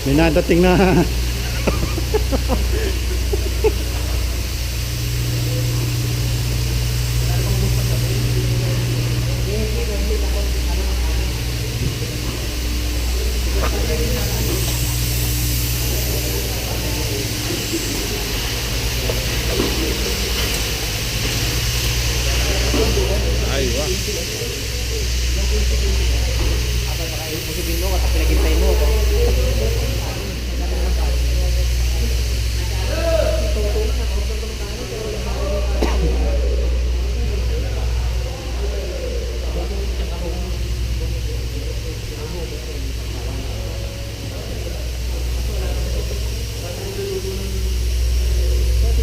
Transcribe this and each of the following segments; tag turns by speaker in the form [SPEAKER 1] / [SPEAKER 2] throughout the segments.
[SPEAKER 1] May nadating na ay, wah.
[SPEAKER 2] Musipin mo, kapag pinaghintay mo.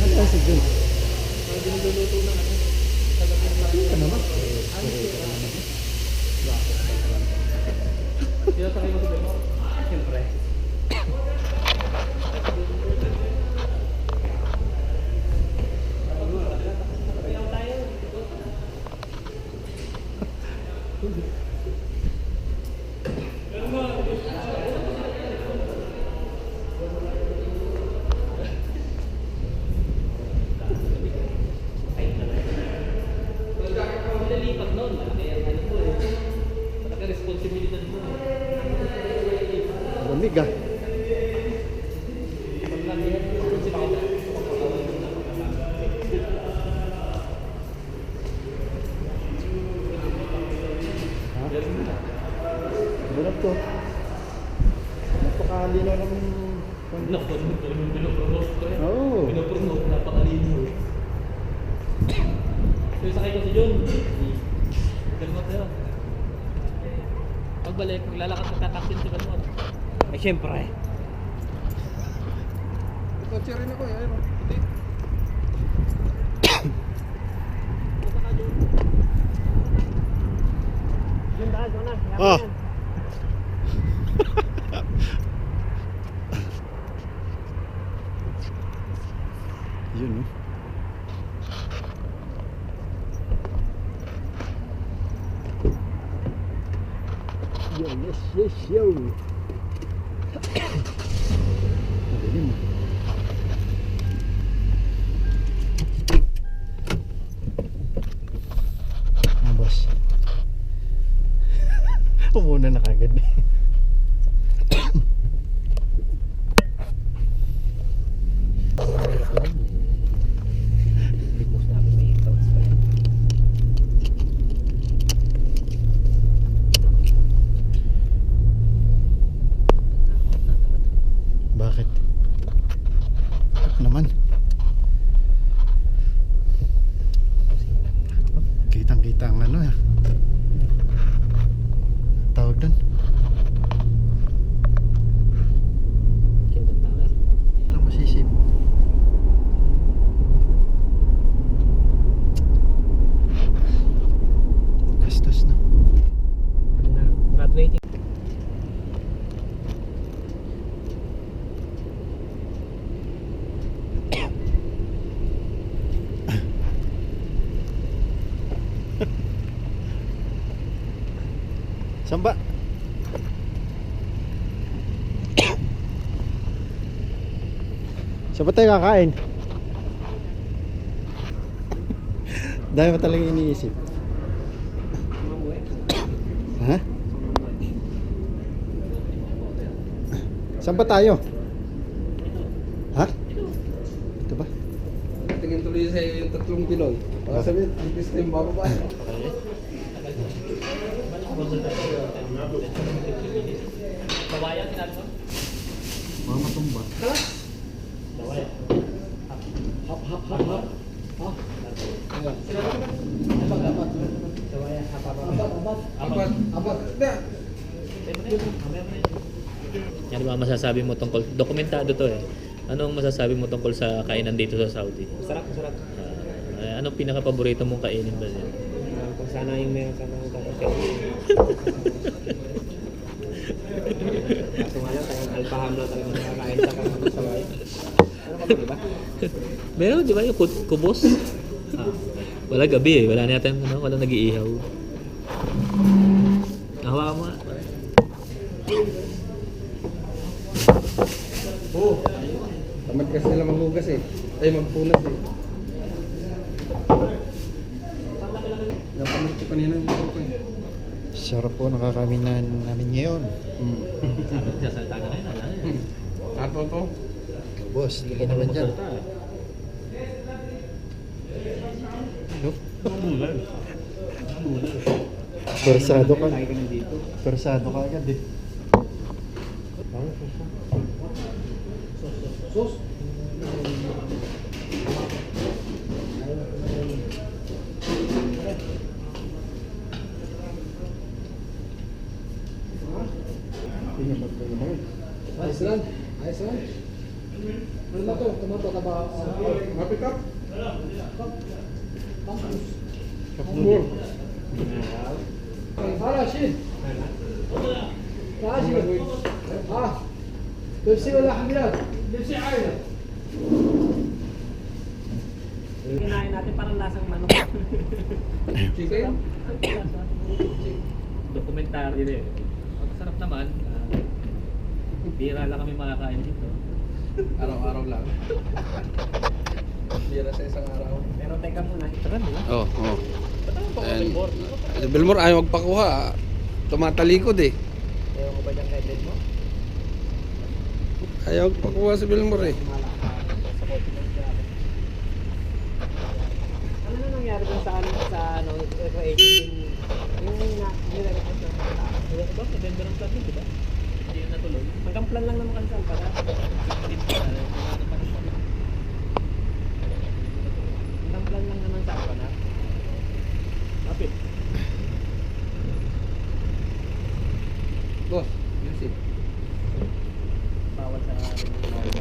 [SPEAKER 1] Ano sa dyan?
[SPEAKER 2] Siyempre. Nalipag noon, kaya ano po eh. Talaga responsibilidad mo.
[SPEAKER 1] Lamig ah. Bulap to. Napakalino ng...
[SPEAKER 2] Pinopromote ko yan.
[SPEAKER 1] Oo.
[SPEAKER 2] Pinopromote, napakalino eh. So, sakay ko si John. Galmot na yun. Pagbalik, maglalakad ka tataksin sa Galmot. Ay, syempre.
[SPEAKER 3] Kotse rin ako eh. Ayun, puti.
[SPEAKER 2] John, dahil mo na.
[SPEAKER 1] Ah. Yun no. Yo, yes, yo. Madilim. Ah, boss. Umuna na kagad.
[SPEAKER 2] Limos namin may ikaws pa yan.
[SPEAKER 1] Bakit? Naman. Kitang-kita ang ano eh. Tawag doon.
[SPEAKER 2] Kingdom Tower.
[SPEAKER 1] Alam mo sisip. Gastos na.
[SPEAKER 2] Graduating.
[SPEAKER 1] Saan ba? Saan ba tayo kakain? Dahil mo talaga iniisip. Ha? Saan ba tayo? Ha? Ito ba?
[SPEAKER 3] Tingin tuloy sa'yo yung tatlong Pinoy. Baka sabihin, ang pista yung bababa.
[SPEAKER 2] Bawayan, sinabi mo?
[SPEAKER 1] Mga matumba.
[SPEAKER 2] Bawayan.
[SPEAKER 3] Hap.
[SPEAKER 2] Bawayan,
[SPEAKER 3] Apat. Da.
[SPEAKER 4] Ano ba masasabi mo tungkol, dokumentado to eh. Anong masasabi mo tungkol sa kainan dito sa Saudi?
[SPEAKER 2] Masarap.
[SPEAKER 4] Anong pinaka-paborito mong kainin ba dyan?
[SPEAKER 2] Kung sana yung meron sana ng kakasya. Kaso nga lang, talagang alpaham na talagang nakakain sa kakasya sa bahay. Ano ka ba, diba?
[SPEAKER 4] Meron, di ba yung kubos? Wala gabi eh. Wala natin, walang nag-iihaw. Nahawa mo nga.
[SPEAKER 3] Tamad kasi sila maghugas eh. Ay, magpunas eh. Napamit ko kanina yung buko ko eh.
[SPEAKER 1] Sarap po nakakaminan namin ngayon.
[SPEAKER 4] Sabi niya, salita ka ngayon. Ano yan?
[SPEAKER 3] Ato to.
[SPEAKER 1] Boss, hindi ka naman dyan.
[SPEAKER 4] Salita, eh.
[SPEAKER 1] No?
[SPEAKER 4] Bulan.
[SPEAKER 1] Persado ka.
[SPEAKER 2] Lagi ka nandito.
[SPEAKER 1] Persado ka agad eh.
[SPEAKER 3] Sus. Ayos lang. Ayos lang. Ano na to? Tomato na ba? Happy cup? Campus. Campus. Hala, Shin. Tashi. Ah. Pepsi wala hamilad. Pepsi ayaw.
[SPEAKER 2] Kinain natin parang lasang manok.
[SPEAKER 3] Chicken?
[SPEAKER 4] Dokumentary din. Ang sarap naman. Bira lang kami makakain dito.
[SPEAKER 3] Araw-araw lang. Bira sa isang araw.
[SPEAKER 2] Pero teka muna.
[SPEAKER 3] Oo, oo. Si Belmore ayaw magpakuha. Tumatalikod eh.
[SPEAKER 2] Ewan ko ba dyan kay Ded mo?
[SPEAKER 3] Ayaw magpakuha si Belmore eh.
[SPEAKER 2] Sa kotse ng grabe. Ano na nangyari dun sa ano, recreation? Yung nilagay ko sa
[SPEAKER 4] Ewan ko ba? November ang plan yun, di ba? Hindi yun natuloy.
[SPEAKER 2] hanggang plan lang naman kansan para.
[SPEAKER 4] Hindi pa. Wala naman ang plan.
[SPEAKER 2] Hanggang plan lang naman sa para.
[SPEAKER 4] Kapit.
[SPEAKER 3] Boss, music.
[SPEAKER 2] Bawal sa